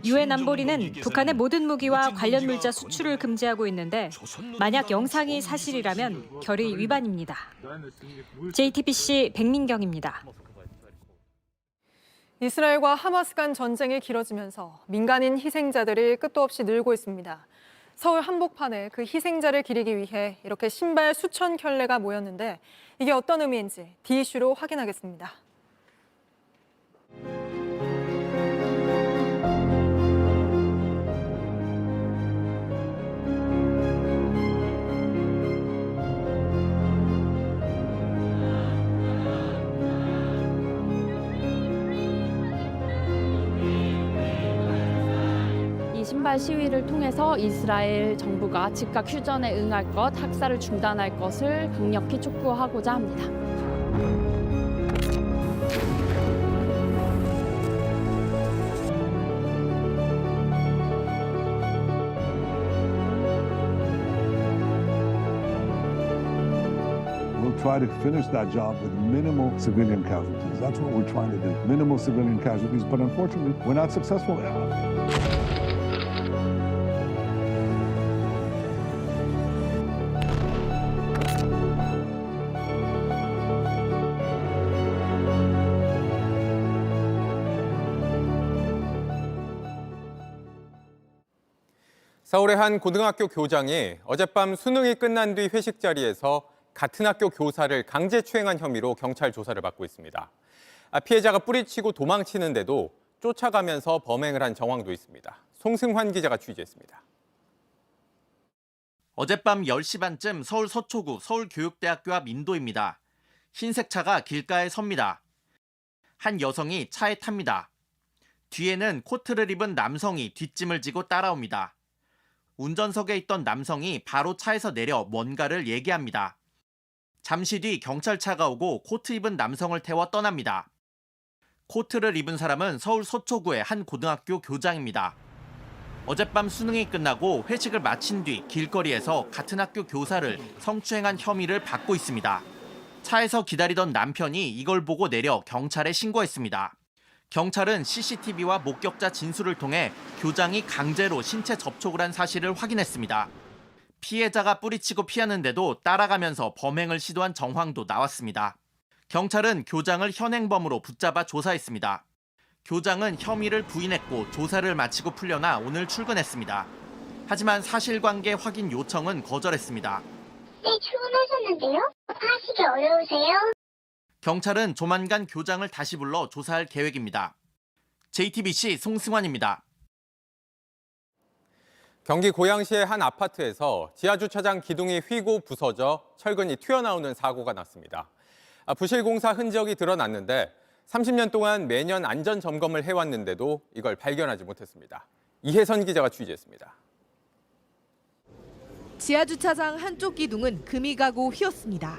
유엔 안보리는 북한의 모든 무기와 관련 물자 수출을 금지하고 있는데 만약 영상이 사실이라면 결의 위반입니다. JTBC 백민경입니다. 이스라엘과 하마스 간 전쟁이 길어지면서 민간인 희생자들이 끝도 없이 늘고 있습니다. 서울 한복판에 그 희생자를 기리기 위해 이렇게 신발 수천 켤레가 모였는데 이게 어떤 의미인지 D-이슈로 확인하겠습니다. 이 신발 시위를 통해서 이스라엘 정부가 즉각 휴전에 응할 것, 학살을 중단할 것을 강력히 촉구하고자 합니다. We'll try to finish that job with minimal civilian casualties. That's what we're trying to do. Minimal civilian casualties, but unfortunately, we're not successful. 서울의 한 고등학교 교장이 어젯밤 수능이 끝난 뒤 회식 자리에서 같은 학교 교사를 강제추행한 혐의로 경찰 조사를 받고 있습니다. 피해자가 뿌리치고 도망치는데도 쫓아가면서 범행을 한 정황도 있습니다. 송승환 기자가 취재했습니다. 어젯밤 10시 반쯤 서울 서초구 서울교육대학교 앞 인도입니다. 흰색 차가 길가에 섭니다. 한 여성이 차에 탑니다. 뒤에는 코트를 입은 남성이 뒷짐을 지고 따라옵니다. 운전석에 있던 남성이 바로 차에서 내려 뭔가를 얘기합니다. 잠시 뒤 경찰차가 오고 코트 입은 남성을 태워 떠납니다. 코트를 입은 사람은 서울 서초구의 한 고등학교 교장입니다. 어젯밤 수능이 끝나고 회식을 마친 뒤 길거리에서 같은 학교 교사를 성추행한 혐의를 받고 있습니다. 차에서 기다리던 남편이 이걸 보고 내려 경찰에 신고했습니다. 경찰은 CCTV와 목격자 진술을 통해 교장이 강제로 신체 접촉을 한 사실을 확인했습니다. 피해자가 뿌리치고 피하는데도 따라가면서 범행을 시도한 정황도 나왔습니다. 경찰은 교장을 현행범으로 붙잡아 조사했습니다. 교장은 혐의를 부인했고 조사를 마치고 풀려나 오늘 출근했습니다. 하지만 사실관계 확인 요청은 거절했습니다. 네, 출근하셨는데요? 하시기 어려우세요? 경찰은 조만간 교장을 다시 불러 조사할 계획입니다. JTBC 송승환입니다. 경기 고양시의 한 아파트에서 지하주차장 기둥이 휘고 부서져 철근이 튀어나오는 사고가 났습니다. 부실 공사 흔적이 드러났는데 30년 동안 매년 안전 점검을 해왔는데도 이걸 발견하지 못했습니다. 이혜선 기자가 취재했습니다. 지하주차장 한쪽 기둥은 금이 가고 휘었습니다.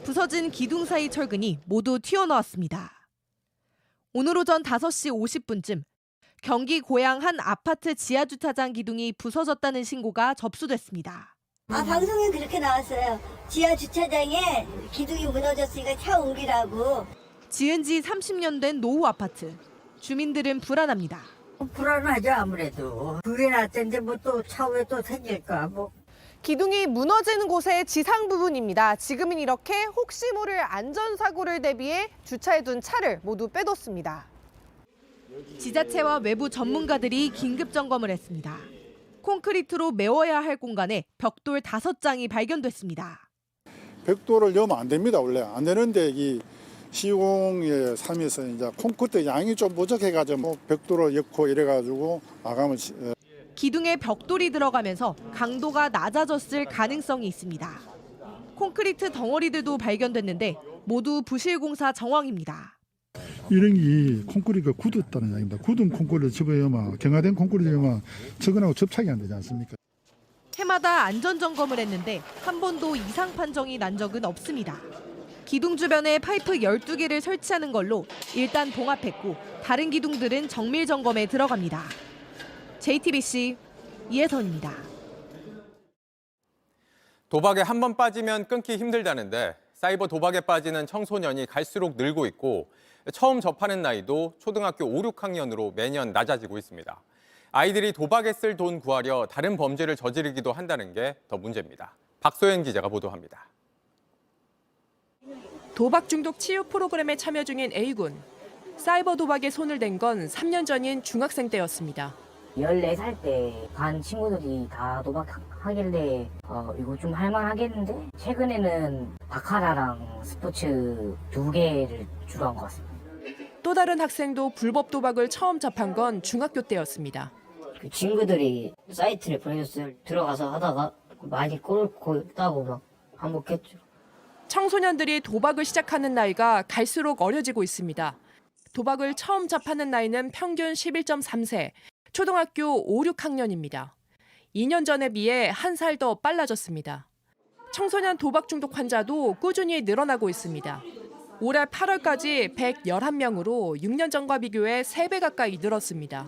부서진 기둥 사이 철근이 모두 튀어나왔습니다. 오늘 오전 5시 50분쯤 경기 고양 한 아파트 지하주차장 기둥이 부서졌다는 신고가 접수됐습니다. 방송에 그렇게 나왔어요. 지하주차장에 기둥이 무너졌으니까 차 옮기라고. 지은 지 30년 된 노후 아파트. 주민들은 불안합니다. 불안하죠, 아무래도. 그게 낫던데 뭐 또 차후에 또 생길까 뭐. 기둥이 무너지는 곳의 지상 부분입니다. 지금은 이렇게 혹시 모를 안전사고를 대비해 주차해둔 차를 모두 빼뒀습니다. 지자체와 외부 전문가들이 긴급 점검을 했습니다. 콘크리트로 메워야 할 공간에 벽돌 5장이 발견됐습니다. 벽돌을 넣으면 안 됩니다. 원래 안 되는데 이 시공의 삶에서 이제 콘크리트 양이 좀 부족해가지고 벽돌을 엮고 이래가지고 나가면 기둥에 벽돌이 들어가면서 강도가 낮아졌을 가능성이 있습니다. 콘크리트 덩어리들도 발견됐는데 모두 부실공사 정황입니다. 이런 게 콘크리트가 굳었다는 이야기입니다. 굳은 콘크리트 집어야만 경화된 콘크리트야만 저거하고 접착이 안 되지 않습니까? 해마다 안전점검을 했는데 한 번도 이상 판정이 난 적은 없습니다. 기둥 주변에 파이프 12개를 설치하는 걸로 일단 봉합했고 다른 기둥들은 정밀 점검에 들어갑니다. JTBC 이혜선입니다. 도박에 한 번 빠지면 끊기 힘들다는데 사이버 도박에 빠지는 청소년이 갈수록 늘고 있고 처음 접하는 나이도 초등학교 5, 6학년으로 매년 낮아지고 있습니다. 아이들이 도박에 쓸 돈 구하려 다른 범죄를 저지르기도 한다는 게 더 문제입니다. 박소연 기자가 보도합니다. 도박 중독 치유 프로그램에 참여 중인 A군. 사이버 도박에 손을 댄 건 3년 전인 중학생 때였습니다. 14살 때 반 친구들이 다 도박하길래 이거 좀 할만하겠는데? 최근에는 바카라랑 스포츠 2개를 주로 한 것 같습니다. 또 다른 학생도 불법 도박을 처음 접한 건 중학교 때였습니다. 그 친구들이 사이트를 보내줬어요. 들어가서 하다가 많이 꼴고 따고 막 반복했죠. 청소년들이 도박을 시작하는 나이가 갈수록 어려지고 있습니다. 도박을 처음 접하는 나이는 평균 11.3세, 초등학교 5, 6학년입니다. 2년 전에 비해 1살 더 빨라졌습니다. 청소년 도박 중독 환자도 꾸준히 늘어나고 있습니다. 올해 8월까지 111명으로 6년 전과 비교해 3배 가까이 늘었습니다.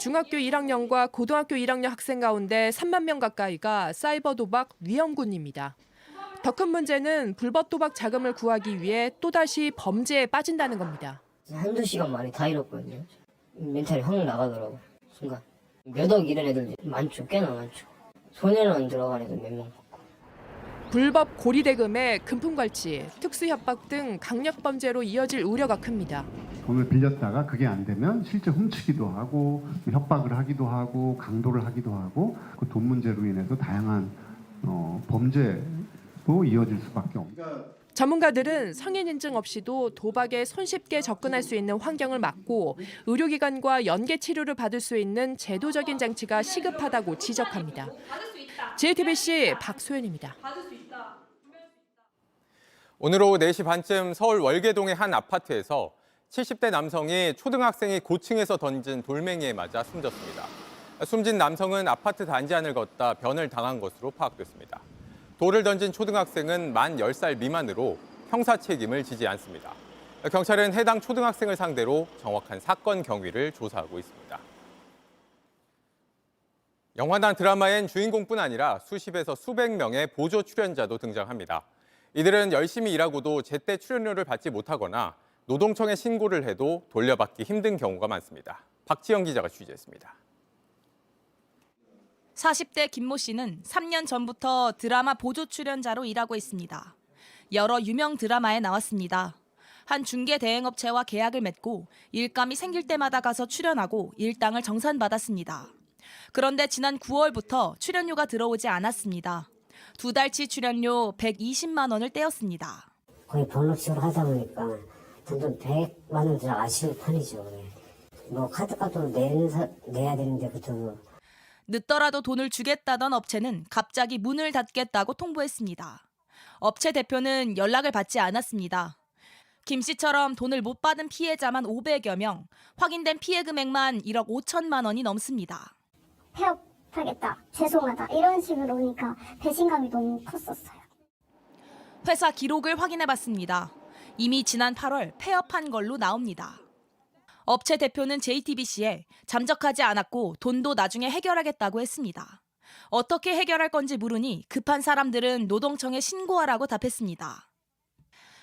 중학교 1학년과 고등학교 1학년 학생 가운데 3만 명 가까이가 사이버 도박 위험군입니다. 더 큰 문제는 불법 도박 자금을 구하기 위해 또다시 범죄에 빠진다는 겁니다. 한두 시간 만에 다 잃었거든요. 멘탈이 확 나가더라고요. 순간. 몇 억 이런 애들 많죠. 꽤나 많죠. 소년원 들어간 애들 몇 명. 불법 고리대금에 금품갈취, 특수협박 등 강력범죄로 이어질 우려가 큽니다. 돈을 빌렸다가 그게 안 되면 실제 훔치기도 하고 협박을 하기도 하고 강도를 하기도 하고 그 돈 문제로 인해서 다양한 범죄로 이어질 수밖에 없습니다. 전문가들은 성인 인증 없이도 도박에 손쉽게 접근할 수 있는 환경을 막고 의료기관과 연계 치료를 받을 수 있는 제도적인 장치가 시급하다고 지적합니다. JTBC 박소연입니다. 오늘 오후 4시 반쯤 서울 월계동의 한 아파트에서 70대 남성이 초등학생이 고층에서 던진 돌멩이에 맞아 숨졌습니다. 숨진 남성은 아파트 단지 안을 걷다 변을 당한 것으로 파악됐습니다. 돌을 던진 초등학생은 만 10살 미만으로 형사 책임을 지지 않습니다. 경찰은 해당 초등학생을 상대로 정확한 사건 경위를 조사하고 있습니다. 영화나 드라마엔 주인공뿐 아니라 수십에서 수백 명의 보조 출연자도 등장합니다. 이들은 열심히 일하고도 제때 출연료를 받지 못하거나 노동청에 신고를 해도 돌려받기 힘든 경우가 많습니다. 박지영 기자가 취재했습니다. 40대 김모 씨는 3년 전부터 드라마 보조 출연자로 일하고 있습니다. 여러 유명 드라마에 나왔습니다. 한 중개 대행업체와 계약을 맺고 일감이 생길 때마다 가서 출연하고 일당을 정산받았습니다. 그런데 지난 9월부터 출연료가 들어오지 않았습니다. 2달치 출연료 120만 원을 떼었습니다. 거의 번호식으로 하다 보니까 단돈 100만 원 들어 아쉬운 편이죠. 뭐 카드값도 내야 되는데 그것도 늦더라도 돈을 주겠다던 업체는 갑자기 문을 닫겠다고 통보했습니다. 업체 대표는 연락을 받지 않았습니다. 김 씨처럼 돈을 못 받은 피해자만 500여 명, 확인된 피해 금액만 1억 5천만 원이 넘습니다. 폐업하겠다, 죄송하다 이런 식으로 오니까 배신감이 너무 컸었어요. 회사 기록을 확인해봤습니다. 이미 지난 8월 폐업한 걸로 나옵니다. 업체 대표는 JTBC에 잠적하지 않았고 돈도 나중에 해결하겠다고 했습니다. 어떻게 해결할 건지 물으니 급한 사람들은 노동청에 신고하라고 답했습니다.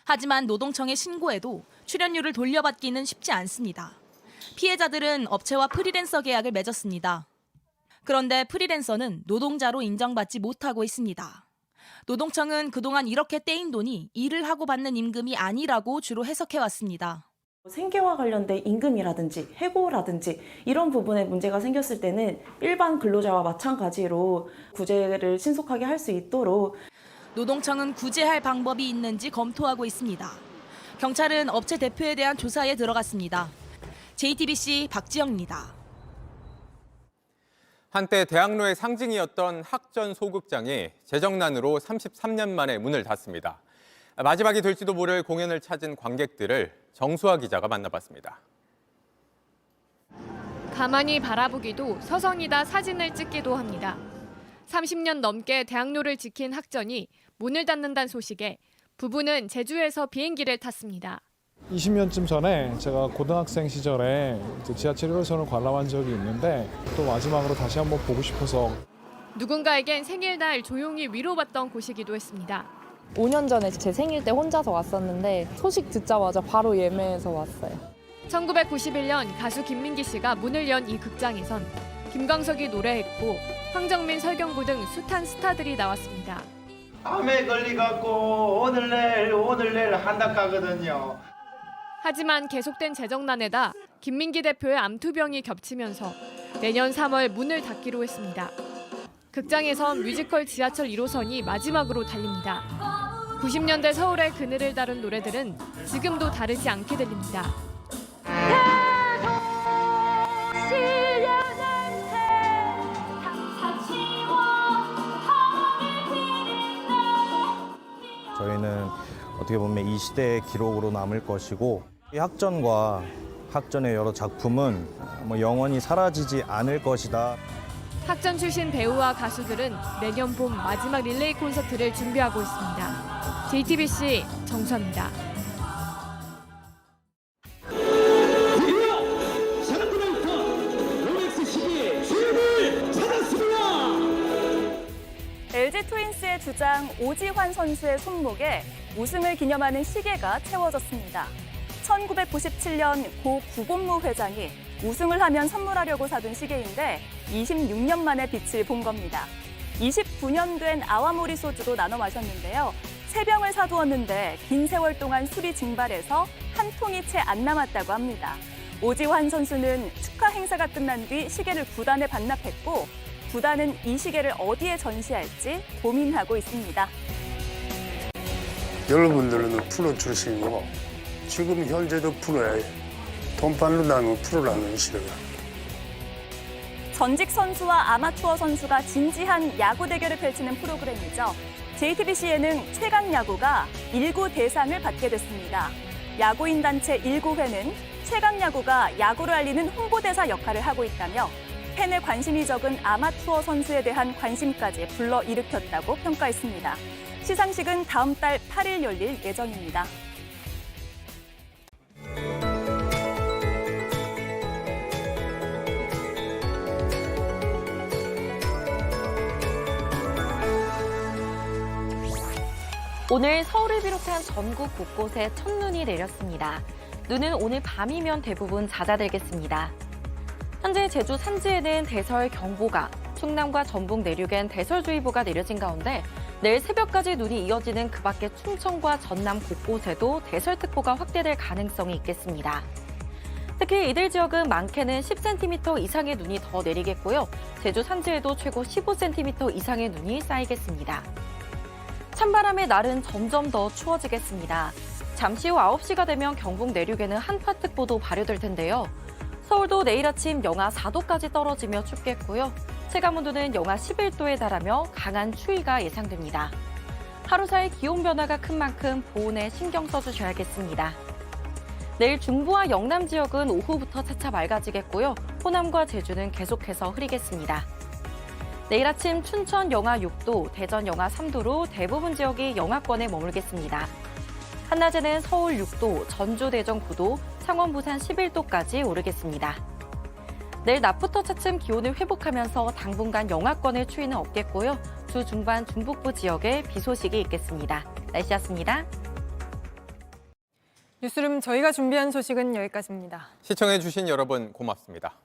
하지만 노동청에 신고해도 출연료를 돌려받기는 쉽지 않습니다. 피해자들은 업체와 프리랜서 계약을 맺었습니다. 그런데 프리랜서는 노동자로 인정받지 못하고 있습니다. 노동청은 그동안 이렇게 떼인 돈이 일을 하고 받는 임금이 아니라고 주로 해석해왔습니다. 생계와 관련된 임금이라든지 해고라든지 이런 부분에 문제가 생겼을 때는 일반 근로자와 마찬가지로 구제를 신속하게 할 수 있도록 노동청은 구제할 방법이 있는지 검토하고 있습니다. 경찰은 업체 대표에 대한 조사에 들어갔습니다. JTBC 박지영입니다. 한때 대학로의 상징이었던 학전 소극장이 재정난으로 33년 만에 문을 닫습니다. 마지막이 될지도 모를 공연을 찾은 관객들을 정수아 기자가 만나봤습니다. 가만히 바라보기도 서성이다 사진을 찍기도 합니다. 30년 넘게 대학로를 지킨 학전이 문을 닫는다는 소식에 부부는 제주에서 비행기를 탔습니다. 20년쯤 전에 제가 고등학생 시절에 지하철 1호선을 관람한 적이 있는데 또 마지막으로 다시 한번 보고 싶어서. 누군가에겐 생일날 조용히 위로받던 곳이기도 했습니다. 5년 전에 제 생일 때 혼자서 왔었는데 소식 듣자마자 바로 예매해서 왔어요. 1991년 가수 김민기 씨가 문을 연 이 극장에선 김광석이 노래했고 황정민, 설경구 등 숱한 스타들이 나왔습니다. 암에 걸려갖고 오늘 내일 한다카거든요. 하지만 계속된 재정난에다 김민기 대표의 암투병이 겹치면서 내년 3월 문을 닫기로 했습니다. 극장에선 뮤지컬 지하철 1호선이 마지막으로 달립니다. 90년대 서울의 그늘을 다룬 노래들은 지금도 다르지 않게 들립니다. 저희는 어떻게 보면 이 시대의 기록으로 남을 것이고 이 학전과 학전의 여러 작품은 영원히 사라지지 않을 것이다. 학전 출신 배우와 가수들은 내년 봄 마지막 릴레이 콘서트를 준비하고 있습니다. JTBC 정수아입니다. LG 트윈스의 주장 오지환 선수의 손목에 우승을 기념하는 시계가 채워졌습니다. 1997년 고 구본무 회장이 우승을 하면 선물하려고 사둔 시계인데 26년 만에 빛을 본 겁니다. 29년 된 아와모리 소주도 나눠 마셨는데요. 3병을 사두었는데 긴 세월 동안 술이 증발해서 한 통이 채 안 남았다고 합니다. 오지환 선수는 축하 행사가 끝난 뒤 시계를 구단에 반납했고 구단은 이 시계를 어디에 전시할지 고민하고 있습니다. 여러분들은 프로 출신이고 지금 현재도 프로야. 돈발로 나누면 프로라는 시대가. 전직 선수와 아마추어 선수가 진지한 야구 대결을 펼치는 프로그램이죠. JTBC 예능 최강 야구가 1구 대상을 받게 됐습니다. 야구인 단체 1구회는 최강 야구가 야구를 알리는 홍보대사 역할을 하고 있다며 팬의 관심이 적은 아마추어 선수에 대한 관심까지 불러일으켰다고 평가했습니다. 시상식은 다음 달 8일 열릴 예정입니다. 오늘 서울을 비롯한 전국 곳곳에 첫눈이 내렸습니다. 눈은 오늘 밤이면 대부분 잦아들겠습니다. 현재 제주 산지에는 대설경보가, 충남과 전북 내륙엔 대설주의보가 내려진 가운데 내일 새벽까지 눈이 이어지는 그 밖에 충청과 전남 곳곳에도 대설특보가 확대될 가능성이 있겠습니다. 특히 이들 지역은 많게는 10cm 이상의 눈이 더 내리겠고요. 제주 산지에도 최고 15cm 이상의 눈이 쌓이겠습니다. 찬바람의 날은 점점 더 추워지겠습니다. 잠시 후 9시가 되면 경북 내륙에는 한파특보도 발효될 텐데요. 서울도 내일 아침 영하 4도까지 떨어지며 춥겠고요. 체감온도는 영하 11도에 달하며 강한 추위가 예상됩니다. 하루 사이 기온 변화가 큰 만큼 보온에 신경 써주셔야겠습니다. 내일 중부와 영남 지역은 오후부터 차차 맑아지겠고요. 호남과 제주는 계속해서 흐리겠습니다. 내일 아침 춘천 영하 6도, 대전 영하 3도로 대부분 지역이 영하권에 머물겠습니다. 한낮에는 서울 6도, 전주 대전 9도, 창원 부산 11도까지 오르겠습니다. 내일 낮부터 차츰 기온을 회복하면서 당분간 영하권의 추위는 없겠고요. 주 중반 중북부 지역에 비 소식이 있겠습니다. 날씨였습니다. 뉴스룸 저희가 준비한 소식은 여기까지입니다. 시청해주신 여러분 고맙습니다.